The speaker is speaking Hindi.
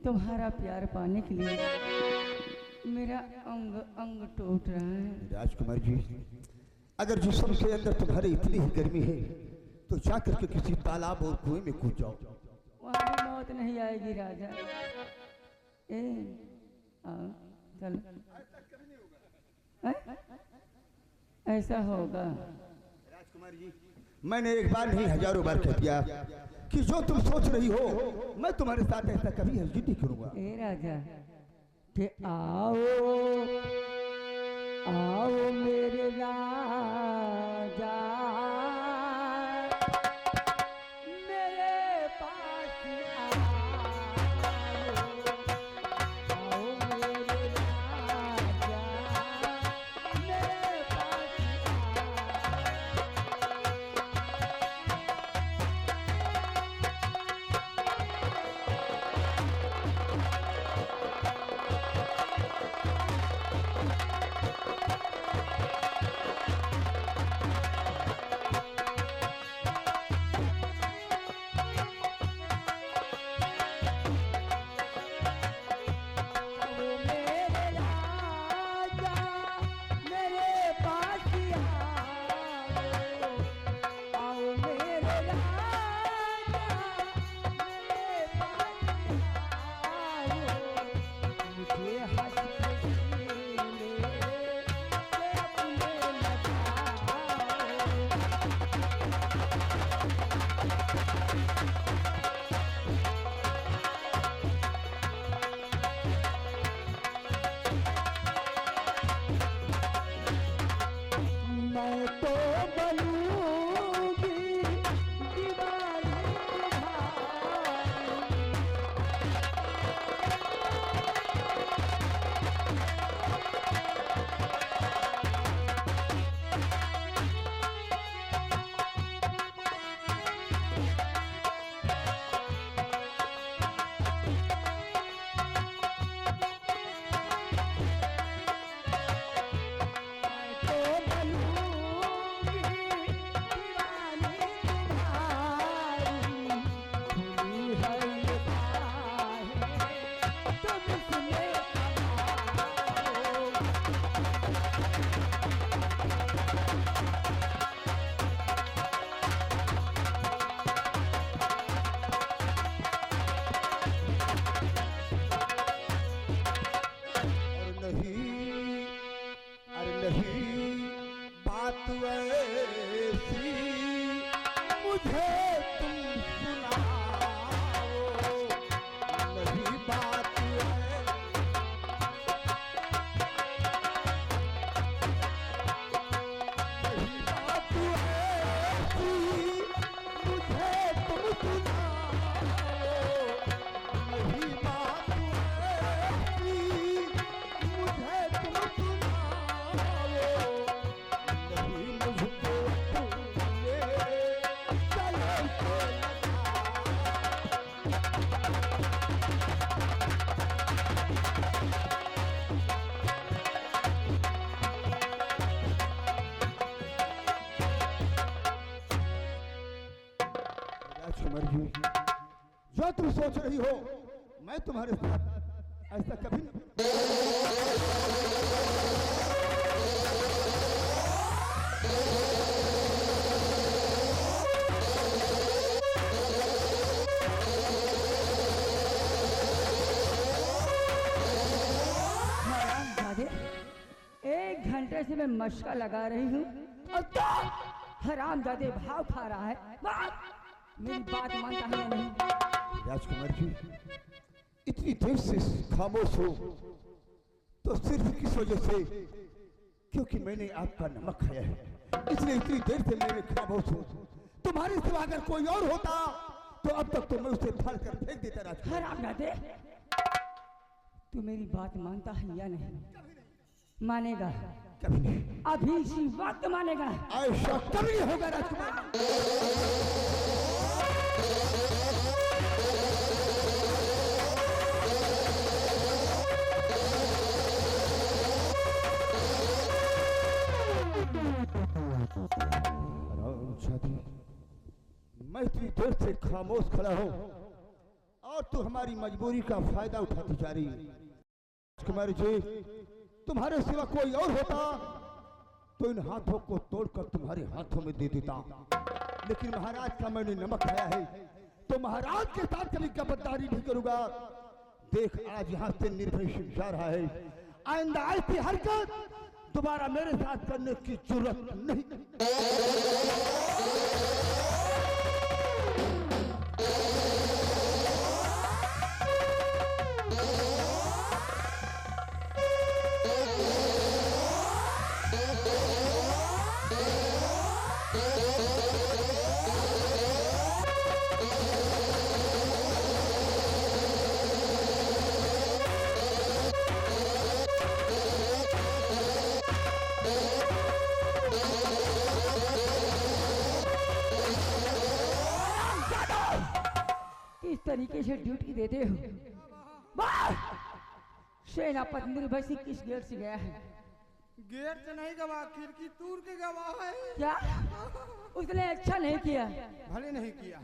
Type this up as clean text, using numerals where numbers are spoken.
तुम्हारा प्यार पाने के लिए मेरा अंग अंग टूट रहा है। राजकुमार जी, अगर जिस्म के अंदर तुम्हारी इतनी ही गर्मी है तो जाकर के किसी तालाब और कुएं में कूद जाओ। वहाँ भी मौत नहीं आएगी राजा। ए आओ चलो। ऐसा होगा राजकुमार जी, मैंने एक बार नहीं हजारों बार कह दिया कि जो तुम सोच रही हो मैं तुम्हारे साथ ऐसा कभी हरगिज़ नहीं करूंगा। ए राजा के आओ आओ मेरे राजा मेरे पास आओ मेरे राजा मेरे पास जो तुम सोच रही हो मैं तुम्हारे साथ ऐसा कभी नहीं। एक घंटे से मैं मशका लगा रही हूँ और तो हरामजादे भाव खा रहा है। मेरी बात मानता है या नहीं? राजकुमार जी, इतनी देर से खामोश हो तो सिर्फ किस वजह से, क्योंकि मैंने आपका नमक खाया है, इसलिए इतनी देर से मैंने खामोश हूँ। तुम्हारे सिवा अगर कोई और होता तो अब तक तो मैं उसे फाड़ कर फेंक देता। राजकुमार, हरामजादे, तू मेरी बात मानता है या नहीं? मानेगा? कभी नहीं। अभी इसी वक्त मानेगा? ऐसा कभी नहीं होगा राजकुमार। मैं इतनी देर से खामोश खड़ा हूं और तू हमारी मजबूरी का फायदा उठाती जा रही है। कुमारी जी, तुम्हारे सिवा कोई और होता तो इन हाथों को तोड़कर तुम्हारे हाथों में दे देता, लेकिन महाराज का मैंने नमक खाया है तो महाराज के साथ कभी गद्दारी नहीं करूंगा। देख, आज यहाँ से निर्भय सिंह जा रहा है, आइंदा ऐसी हरकत दोबारा मेरे साथ करने की जरूरत नहीं। किस तरीके से ड्यूटी देते हो? सेनापति निर्भय सिंह किस गेट से गया है? गेट से नहीं गवा, खिड़की तूर के गवा है। क्या उसने अच्छा नहीं किया? भले नहीं किया।